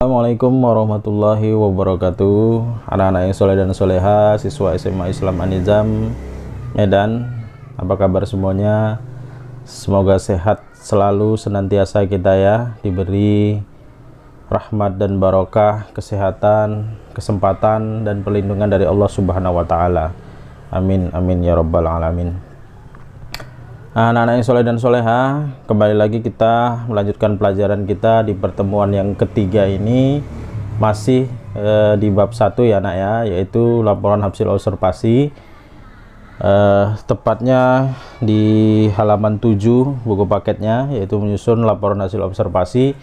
Assalamualaikum warahmatullahi wabarakatuh. Anak-anak yang soleh dan soleha, siswa SMA Islam An-Nizam Medan, apa kabar semuanya? Semoga sehat selalu senantiasa kita ya, diberi rahmat dan barokah, kesehatan, kesempatan dan perlindungan dari Allah Subhanahu wa taala. Amin amin ya rabbal alamin. Anak-anak yang soleh dan soleha, kembali lagi kita melanjutkan pelajaran kita di pertemuan yang ketiga ini, masih di bab 1 ya nak ya, yaitu laporan hasil observasi, tepatnya di halaman 7 buku paketnya, yaitu menyusun laporan hasil observasi.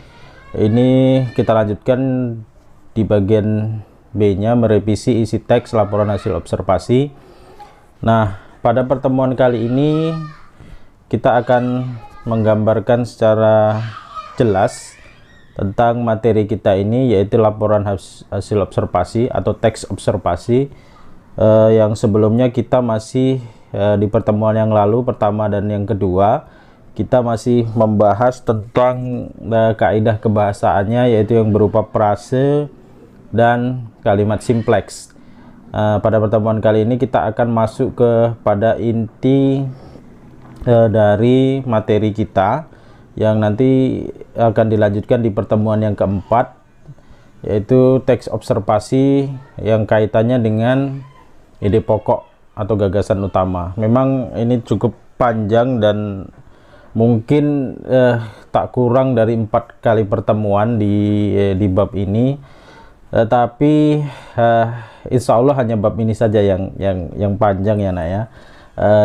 Ini kita lanjutkan di bagian B nya, merevisi isi teks laporan hasil observasi. Nah, pada pertemuan kali ini kita akan menggambarkan secara jelas tentang materi kita ini, yaitu laporan hasil observasi atau teks observasi, yang sebelumnya kita masih di pertemuan yang lalu pertama dan yang kedua kita masih membahas tentang kaidah kebahasaannya, yaitu yang berupa frase dan kalimat simpleks. Pada pertemuan kali ini kita akan masuk kepada inti dari materi kita yang nanti akan dilanjutkan di pertemuan yang keempat, yaitu teks observasi yang kaitannya dengan ide pokok atau gagasan utama. Memang ini cukup panjang dan mungkin tak kurang dari 4 kali pertemuan di bab ini, tapi insya Allah hanya bab ini saja yang panjang ya nak ya.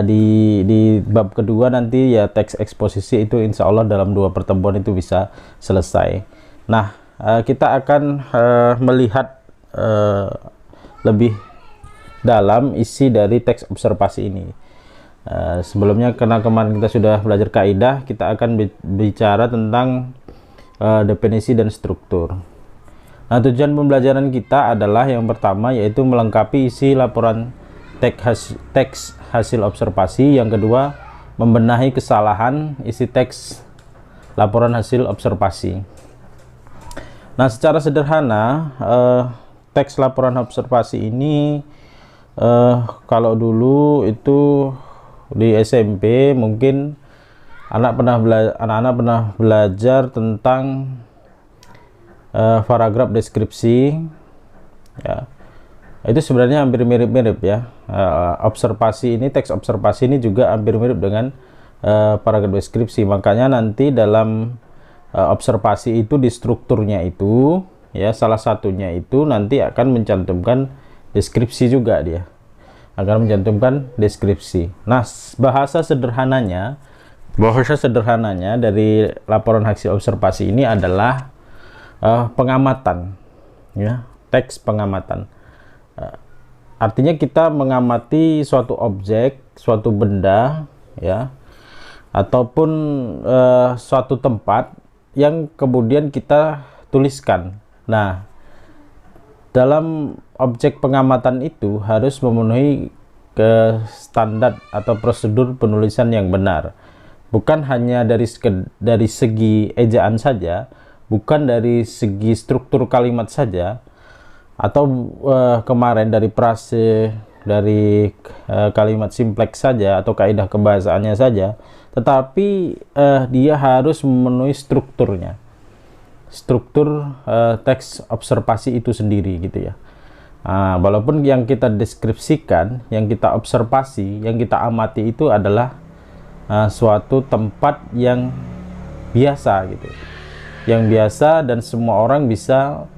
Di bab kedua nanti ya teks eksposisi itu insya Allah dalam 2 pertemuan itu bisa selesai. Nah, kita akan melihat lebih dalam isi dari teks observasi ini. Sebelumnya, karena kemarin kita sudah belajar kaidah, kita akan bicara tentang definisi dan struktur. Nah, tujuan pembelajaran kita adalah yang pertama, yaitu melengkapi isi laporan teks hasil observasi. Yang kedua, membenahi kesalahan isi teks laporan hasil observasi. Nah, secara sederhana, teks laporan observasi ini kalau dulu itu di SMP mungkin anak-anak pernah belajar tentang paragraf deskripsi ya. Itu sebenarnya hampir mirip-mirip ya. Observasi ini, teks observasi ini juga hampir mirip dengan paragraf deskripsi. Makanya nanti dalam observasi itu, di strukturnya itu ya, salah satunya itu nanti akan mencantumkan deskripsi juga, dia akan mencantumkan deskripsi. Nah, bahasa sederhananya dari laporan hasil observasi ini adalah pengamatan ya, teks pengamatan. Artinya kita mengamati suatu objek, suatu benda ya, ataupun suatu tempat yang kemudian kita tuliskan. Nah, dalam objek pengamatan itu harus memenuhi ke standar atau prosedur penulisan yang benar. Bukan hanya dari segi ejaan saja, bukan dari segi struktur kalimat saja, atau kemarin dari frase, dari kalimat simpleks saja atau kaidah kebahasaannya saja, tetapi dia harus memenuhi strukturnya, struktur teks observasi itu sendiri gitu ya. Walaupun yang kita deskripsikan, yang kita observasi, yang kita amati itu adalah suatu tempat yang biasa gitu, yang biasa dan semua orang bisa,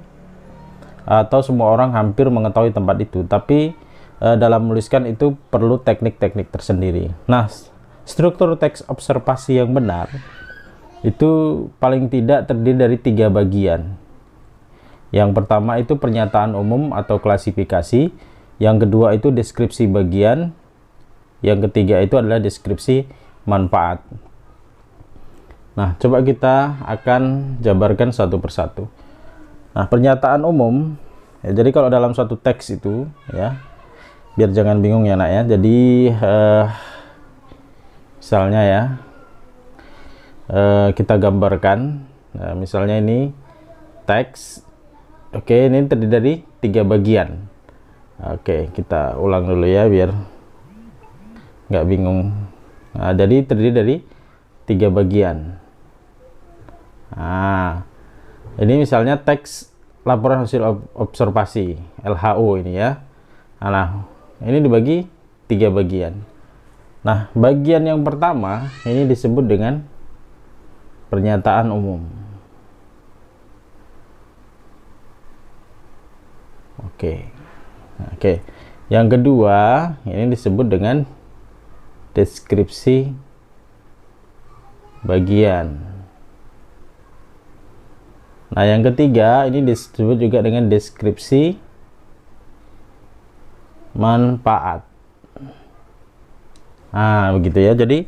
atau semua orang hampir mengetahui tempat itu, tapi dalam menuliskan itu perlu teknik-teknik tersendiri. Nah, struktur teks observasi yang benar itu paling tidak terdiri dari 3 bagian. Yang pertama itu pernyataan umum atau klasifikasi, yang kedua itu deskripsi bagian, yang ketiga itu adalah deskripsi manfaat. Nah, coba kita akan jabarkan satu persatu. Nah, pernyataan umum ya, jadi kalau dalam suatu teks itu ya, biar jangan bingung ya nak ya, jadi misalnya ya, kita gambarkan, misalnya ini teks Oke, ini terdiri dari 3 bagian. Oke, kita ulang dulu ya biar nggak bingung. Nah, jadi terdiri dari 3 bagian. Nah, ini misalnya teks laporan hasil observasi LHO ini ya. Nah, ini dibagi 3 bagian. Nah, bagian yang pertama ini disebut dengan pernyataan umum. Oke. Yang kedua ini disebut dengan deskripsi bagian. Nah, yang ketiga ini disebut juga dengan deskripsi manfaat. Nah, begitu ya. Jadi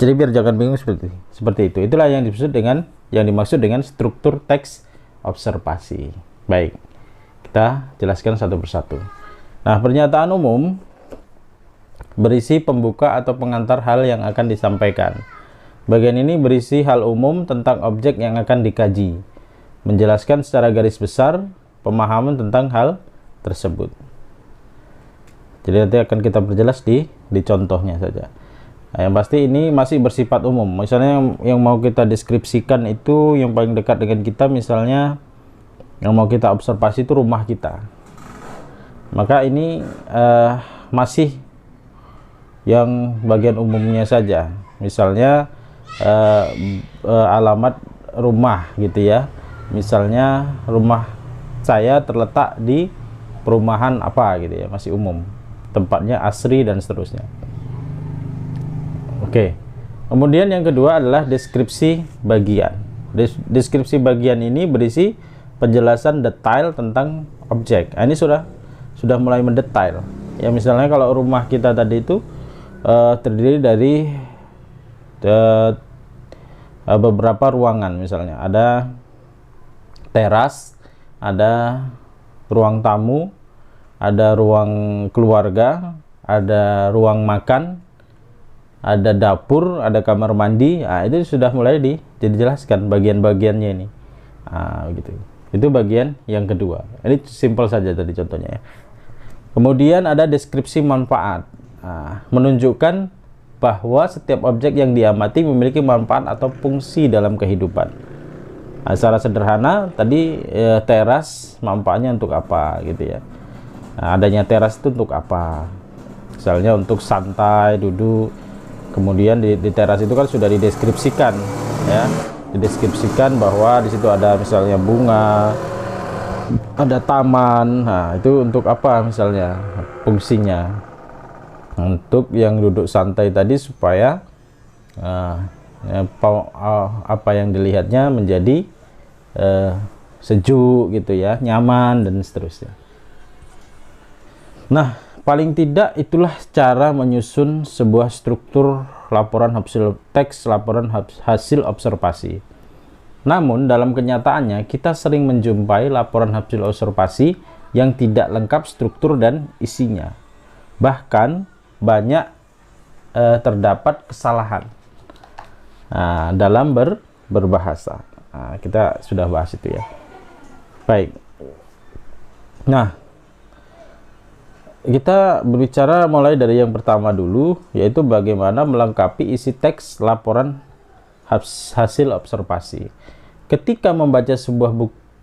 biar jangan bingung seperti itu. Itulah yang dimaksud dengan struktur teks observasi. Baik, kita jelaskan satu persatu. Nah, pernyataan umum berisi pembuka atau pengantar hal yang akan disampaikan. Bagian ini berisi hal umum tentang objek yang akan dikaji, menjelaskan secara garis besar pemahaman tentang hal tersebut. Jadi nanti akan kita perjelas di contohnya saja. Nah, yang pasti ini masih bersifat umum. Misalnya yang mau kita deskripsikan itu yang paling dekat dengan kita, misalnya yang mau kita observasi itu rumah kita. Maka ini masih yang bagian umumnya saja. Misalnya alamat rumah gitu ya. Misalnya rumah saya terletak di perumahan apa gitu ya, masih umum. Tempatnya asri dan seterusnya. Oke. Kemudian yang kedua adalah deskripsi bagian. Deskripsi bagian ini berisi penjelasan detail tentang objek. Nah, ini sudah mulai mendetail. Ya, misalnya kalau rumah kita tadi itu terdiri dari beberapa ruangan, misalnya ada teras, ada ruang tamu, ada ruang keluarga, ada ruang makan, ada dapur, ada kamar mandi. Nah, itu sudah mulai dijelaskan bagian-bagiannya ini. Nah, gitu. Itu bagian yang kedua. Ini simpel saja tadi contohnya ya. Kemudian ada deskripsi manfaat. Nah, menunjukkan bahwa setiap objek yang diamati memiliki manfaat atau fungsi dalam kehidupan. Nah, secara sederhana tadi teras manfaatnya untuk apa gitu ya. Nah, adanya teras itu untuk apa? Misalnya untuk santai, duduk. Kemudian di teras itu kan sudah dideskripsikan ya. Dideskripsikan bahwa di situ ada misalnya bunga, ada taman. Nah, itu untuk apa misalnya fungsinya? Untuk yang duduk santai tadi supaya apa yang dilihatnya menjadi sejuk gitu ya, nyaman dan seterusnya. Nah, paling tidak itulah cara menyusun sebuah struktur laporan hasil teks laporan hasil observasi. Namun dalam kenyataannya kita sering menjumpai laporan hasil observasi yang tidak lengkap struktur dan isinya. Bahkan banyak terdapat kesalahan dalam berbahasa. Nah, kita sudah bahas itu ya. Baik. Nah, kita berbicara mulai dari yang pertama dulu, yaitu bagaimana melengkapi isi teks laporan hasil observasi. Ketika membaca sebuah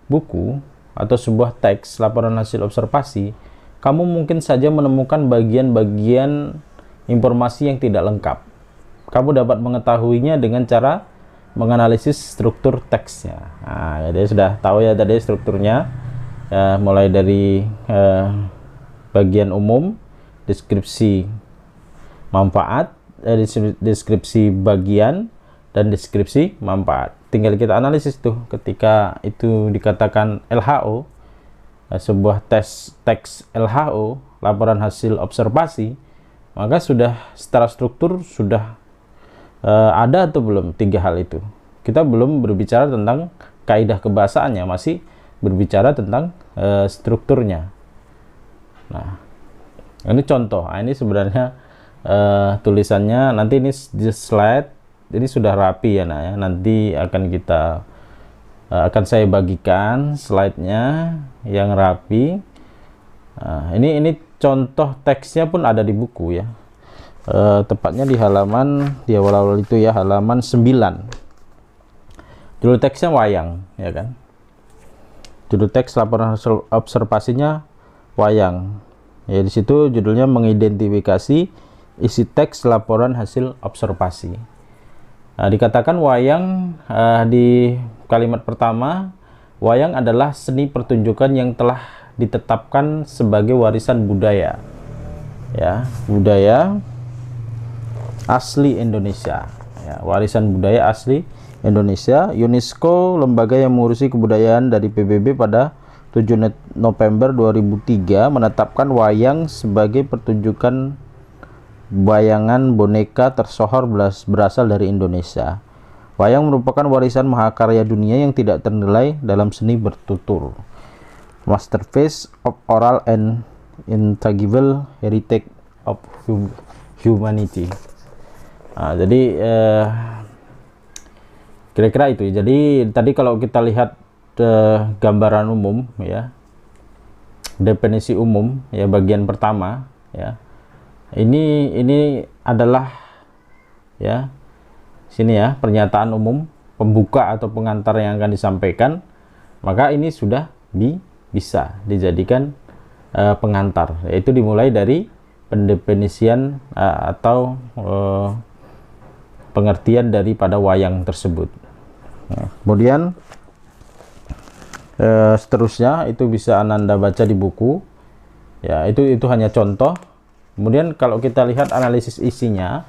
buku atau sebuah teks laporan hasil observasi, kamu mungkin saja menemukan bagian-bagian informasi yang tidak lengkap. Kamu dapat mengetahuinya dengan cara menganalisis struktur teksnya. Nah, jadi sudah tahu ya tadi strukturnya, mulai dari bagian umum, deskripsi manfaat, deskripsi bagian, dan deskripsi manfaat. Tinggal kita analisis tuh ketika itu dikatakan LHO, sebuah teks LHO, laporan hasil observasi, maka sudah secara struktur sudah ada atau belum 3 hal itu. Kita belum berbicara tentang kaidah kebahasaannya, masih berbicara tentang strukturnya. Nah, ini contoh. Nah, ini sebenarnya tulisannya nanti ini di slide ini sudah rapi ya, nah ya. Nanti akan kita akan saya bagikan slide-nya yang rapi. Ini contoh teksnya pun ada di buku ya. Tepatnya di halaman di awal-awal itu ya, halaman 9. Judul teksnya wayang ya kan. Judul teks laporan hasil observasinya wayang. Ya di situ judulnya mengidentifikasi isi teks laporan hasil observasi. Dikatakan wayang di kalimat pertama, wayang adalah seni pertunjukan yang telah ditetapkan sebagai warisan budaya. Ya, budaya asli Indonesia. Ya, warisan budaya asli Indonesia. UNESCO, lembaga yang mengurusi kebudayaan dari PBB, pada 7 November 2003 menetapkan wayang sebagai pertunjukan bayangan boneka tersohor berasal dari Indonesia. Wayang merupakan warisan mahakarya dunia yang tidak ternilai dalam seni bertutur, masterpiece of oral and intangible heritage of humanity. Jadi kira-kira itu. Jadi tadi kalau kita lihat gambaran umum ya, definisi umum ya, bagian pertama ya, ini adalah ya, sini ya, pernyataan umum, pembuka atau pengantar yang akan disampaikan. Maka ini sudah bisa dijadikan pengantar, yaitu dimulai dari pendefinisian atau pengertian daripada wayang tersebut. Kemudian seterusnya itu bisa Ananda baca di buku ya, itu hanya contoh. Kemudian kalau kita lihat analisis isinya,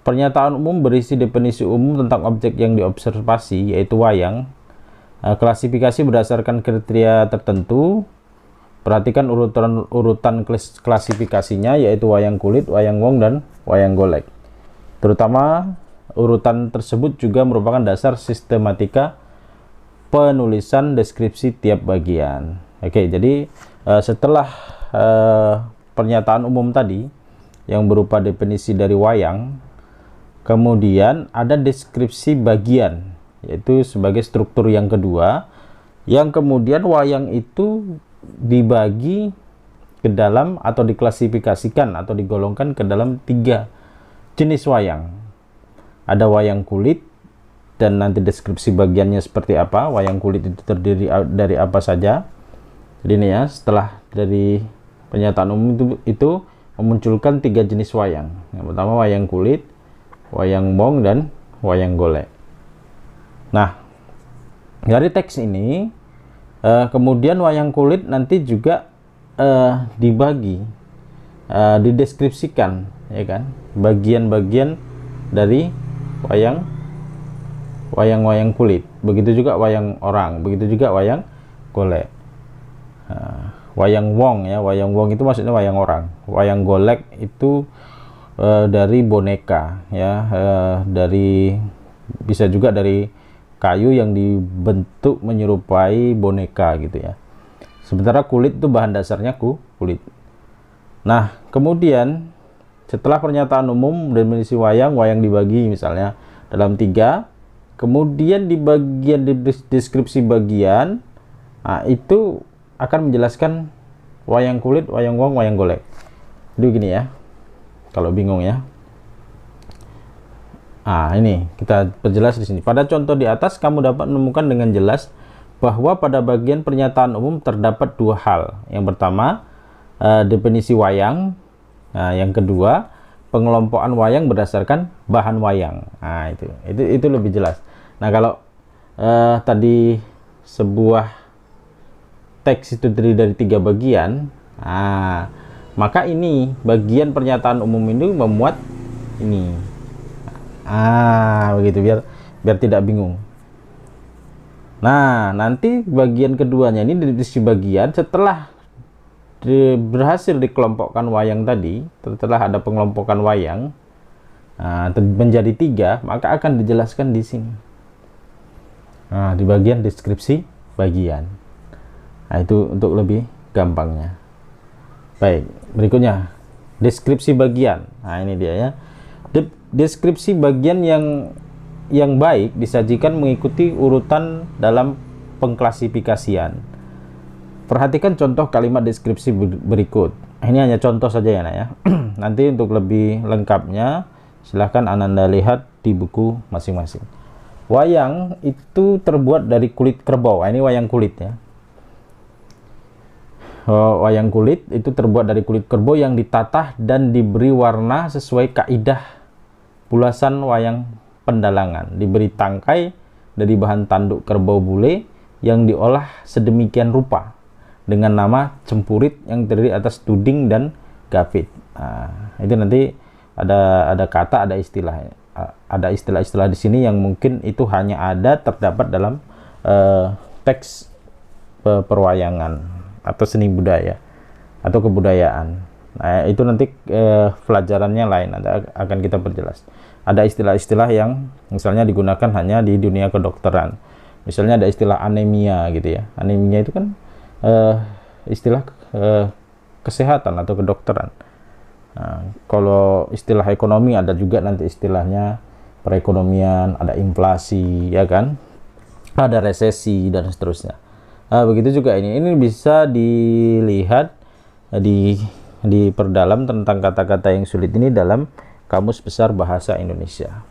pernyataan umum berisi definisi umum tentang objek yang diobservasi, yaitu wayang. Klasifikasi berdasarkan kriteria tertentu. Perhatikan urutan klasifikasinya, yaitu wayang kulit, wayang wong, dan wayang golek. Terutama urutan tersebut juga merupakan dasar sistematika penulisan deskripsi tiap bagian. Oke, jadi setelah pernyataan umum tadi yang berupa definisi dari wayang, kemudian ada deskripsi bagian, yaitu sebagai struktur yang kedua, yang kemudian wayang itu dibagi ke dalam atau diklasifikasikan atau digolongkan ke dalam 3 jenis wayang. Ada wayang kulit, dan nanti deskripsi bagiannya seperti apa. Wayang kulit itu terdiri dari apa saja. Jadi ini ya, setelah dari pernyataan umum itu memunculkan 3 jenis wayang. Yang pertama wayang kulit, wayang wong, dan wayang golek. Nah, dari teks ini kemudian wayang kulit nanti juga dibagi, dideskripsikan ya kan, bagian-bagian dari wayang kulit. Begitu juga wayang orang, begitu juga wayang golek. Wayang wong ya, wayang wong itu maksudnya wayang orang. Wayang golek itu dari boneka ya, bisa juga dari kayu yang dibentuk menyerupai boneka gitu ya. Sementara kulit itu bahan dasarnya kulit. Nah, kemudian setelah pernyataan umum definisi wayang dibagi misalnya dalam 3, kemudian di bagian deskripsi bagian, itu akan menjelaskan wayang kulit, wayang wong, wayang golek. Jadi gini ya, kalau bingung ya. Ini kita perjelas di sini. Pada contoh di atas kamu dapat menemukan dengan jelas bahwa pada bagian pernyataan umum terdapat 2 hal. Yang pertama, definisi wayang. Yang kedua, pengelompokan wayang berdasarkan bahan wayang. Itu lebih jelas. Nah, kalau tadi sebuah teks itu terdiri dari 3 bagian, maka ini bagian pernyataan umum ini memuat ini. Begitu, biar tidak bingung. Nah, nanti bagian keduanya ini diisi bagian setelah berhasil dikelompokkan wayang tadi, setelah ada pengelompokan wayang menjadi 3, maka akan dijelaskan di sini. Di bagian deskripsi bagian. Itu untuk lebih gampangnya. Baik, berikutnya deskripsi bagian. Ini dia ya. Deskripsi bagian yang yang baik disajikan mengikuti urutan dalam pengklasifikasian. Perhatikan contoh kalimat deskripsi berikut. Ini hanya contoh saja ya, Nak ya. Nanti untuk lebih lengkapnya silahkan Ananda lihat di buku masing-masing. Wayang itu terbuat dari kulit kerbau. Ini wayang kulit ya. Wayang kulit itu terbuat dari kulit kerbau yang ditatah dan diberi warna sesuai kaidah pulasan wayang pendalangan, diberi tangkai dari bahan tanduk kerbau bule yang diolah sedemikian rupa dengan nama cempurit yang terdiri atas tuding dan gavit. Nah, itu nanti ada kata, ada istilah, ada istilah-istilah di sini yang mungkin itu hanya terdapat dalam teks perwayangan atau seni budaya atau kebudayaan. Nah, itu nanti pelajarannya lain, akan kita perjelas. Ada istilah-istilah yang misalnya digunakan hanya di dunia kedokteran. Misalnya ada istilah anemia gitu ya. Anemia itu kan istilah kesehatan atau kedokteran. Nah, kalau istilah ekonomi ada juga nanti istilahnya perekonomian, ada inflasi ya kan, ada resesi dan seterusnya. Nah, begitu juga ini bisa dilihat diperdalam tentang kata-kata yang sulit ini dalam Kamus Besar Bahasa Indonesia.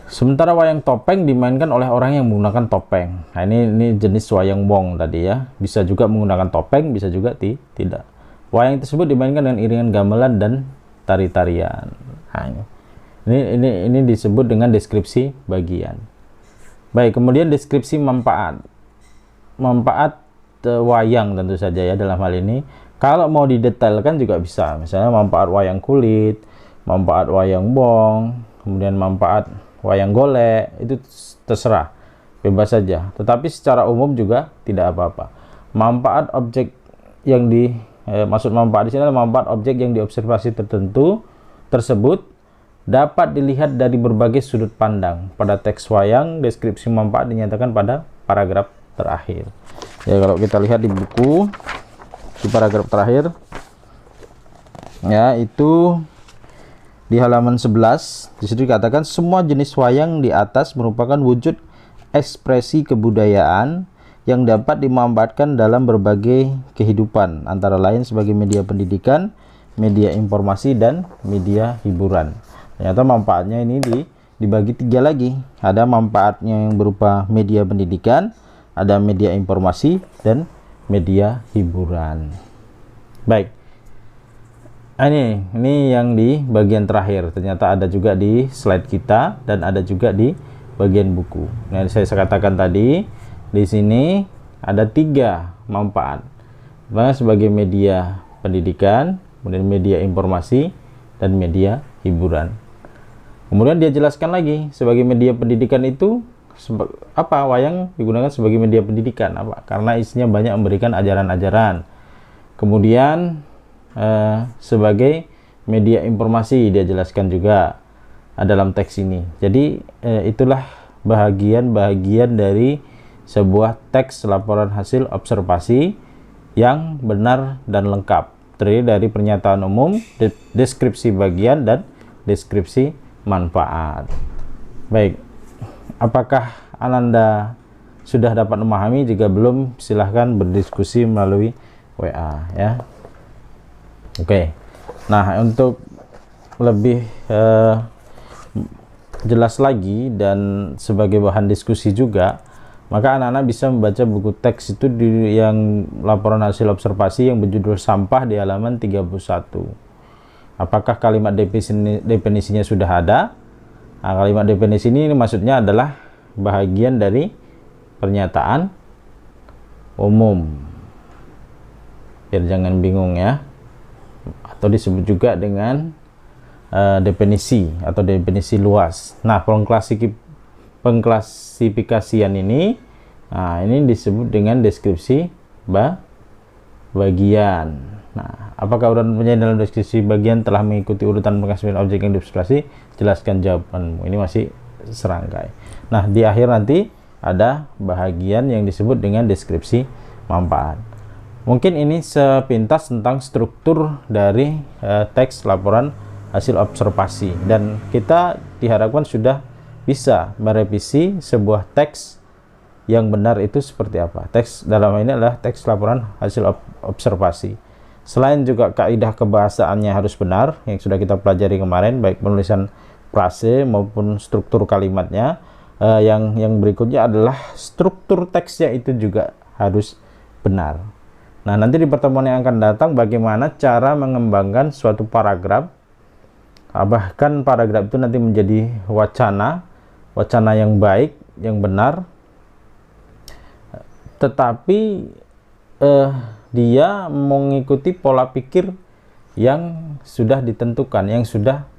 Sementara wayang topeng dimainkan oleh orang yang menggunakan topeng. Nah, ini jenis wayang wong tadi ya. Bisa juga menggunakan topeng, bisa juga tidak. Wayang tersebut dimainkan dengan iringan gamelan dan tari-tarian. Nah, ini disebut dengan deskripsi bagian. Baik, kemudian deskripsi manfaat. Manfaat wayang tentu saja ya dalam hal ini. Kalau mau didetailkan juga bisa, misalnya manfaat wayang kulit, manfaat wayang bong, kemudian manfaat wayang golek, itu terserah, bebas saja. Tetapi secara umum juga tidak apa-apa. Manfaat objek yang maksud manfaat di sini adalah manfaat objek yang diobservasi tertentu tersebut dapat dilihat dari berbagai sudut pandang. Pada teks wayang, deskripsi manfaat dinyatakan pada paragraf terakhir. Ya, kalau kita lihat di buku, di paragraf terakhir ya, itu di halaman 11 disitu dikatakan semua jenis wayang di atas merupakan wujud ekspresi kebudayaan yang dapat dimanfaatkan dalam berbagai kehidupan, antara lain sebagai media pendidikan, media informasi, dan media hiburan. Ternyata manfaatnya ini dibagi 3 lagi. Ada manfaatnya yang berupa media pendidikan, ada media informasi, dan media hiburan. Baik, ini yang di bagian terakhir. Ternyata ada juga di slide kita dan ada juga di bagian buku. Nah, saya katakan tadi di sini ada 3 manfaat. Pertama sebagai media pendidikan, kemudian media informasi, dan media hiburan. Kemudian dia jelaskan lagi sebagai media pendidikan itu apa wayang digunakan sebagai media pendidikan apa? Karena isinya banyak memberikan ajaran-ajaran. Kemudian sebagai media informasi dia jelaskan juga dalam teks ini. Jadi itulah bahagian-bahagian dari sebuah teks laporan hasil observasi yang benar dan lengkap, terdiri dari pernyataan umum, deskripsi bagian, dan deskripsi manfaat. Baik, apakah Ananda sudah dapat memahami? Jika belum, silahkan berdiskusi melalui WA ya. Oke. Nah, untuk lebih jelas lagi dan sebagai bahan diskusi juga, maka anak-anak bisa membaca buku teks itu yang laporan hasil observasi yang berjudul Sampah di halaman 31. Apakah kalimat definisinya sudah ada? Nah, kalimat definisi ini maksudnya adalah bahagian dari pernyataan umum, biar jangan bingung ya, atau disebut juga dengan definisi atau definisi luas. Nah, pengklasifikasian ini, nah ini disebut dengan deskripsi bagian. Nah, apakah urutan penyajian dalam deskripsi bagian telah mengikuti urutan pengklasifikasian objek yang diobservasi? Jelaskan jawabanmu. Ini masih serangkai. Nah, di akhir nanti ada bahagian yang disebut dengan deskripsi manfaat. Mungkin ini sepintas tentang struktur dari teks laporan hasil observasi, dan kita diharapkan sudah bisa merevisi sebuah teks yang benar itu seperti apa. Teks dalam ini adalah teks laporan hasil observasi. Selain juga kaidah kebahasaannya harus benar, yang sudah kita pelajari kemarin, baik penulisan frase maupun struktur kalimatnya. Yang berikutnya adalah struktur teksnya itu juga harus benar. Nah, nanti di pertemuan yang akan datang, bagaimana cara mengembangkan suatu paragraf, bahkan paragraf itu nanti menjadi wacana yang baik, yang benar, tetapi dia mengikuti pola pikir yang sudah ditentukan, yang sudah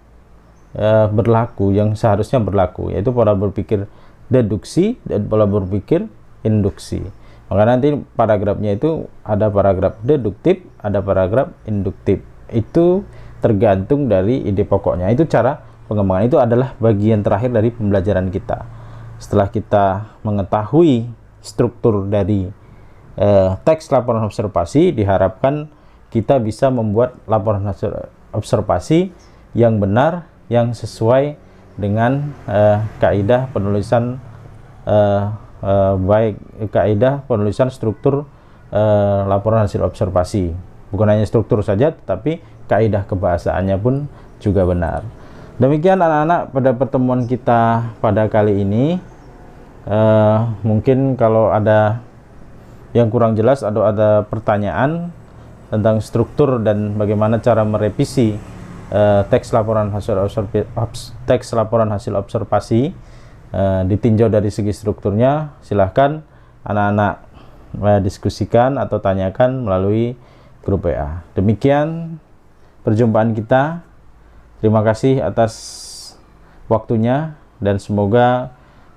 berlaku, yang seharusnya berlaku, yaitu pola berpikir deduksi dan pola berpikir induksi. Maka nanti paragrafnya itu ada paragraf deduktif, ada paragraf induktif. Itu tergantung dari ide pokoknya. Itu cara pengembangan. Itu adalah bagian terakhir dari pembelajaran kita. Setelah kita mengetahui struktur dari teks laporan observasi, diharapkan kita bisa membuat laporan observasi yang benar, yang sesuai dengan kaidah penulisan baik kaidah penulisan struktur laporan hasil observasi. Bukan hanya struktur saja, tetapi kaidah kebahasaannya pun juga benar. Demikian anak-anak pada pertemuan kita pada kali ini. Mungkin kalau ada yang kurang jelas atau ada pertanyaan tentang struktur dan bagaimana cara merevisi teks laporan hasil observasi, ditinjau dari segi strukturnya, silahkan anak-anak diskusikan atau tanyakan melalui grup WA. Demikian perjumpaan kita. Terima kasih atas waktunya dan semoga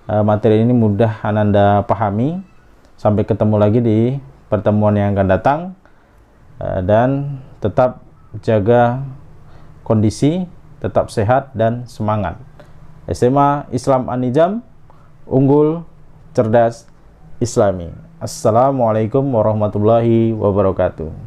materi ini mudah Ananda pahami. Sampai ketemu lagi di pertemuan yang akan datang, dan tetap jaga kondisi, tetap sehat dan semangat. SMA Islam An-Nijam, unggul, cerdas, Islami. Assalamualaikum warahmatullahi wabarakatuh.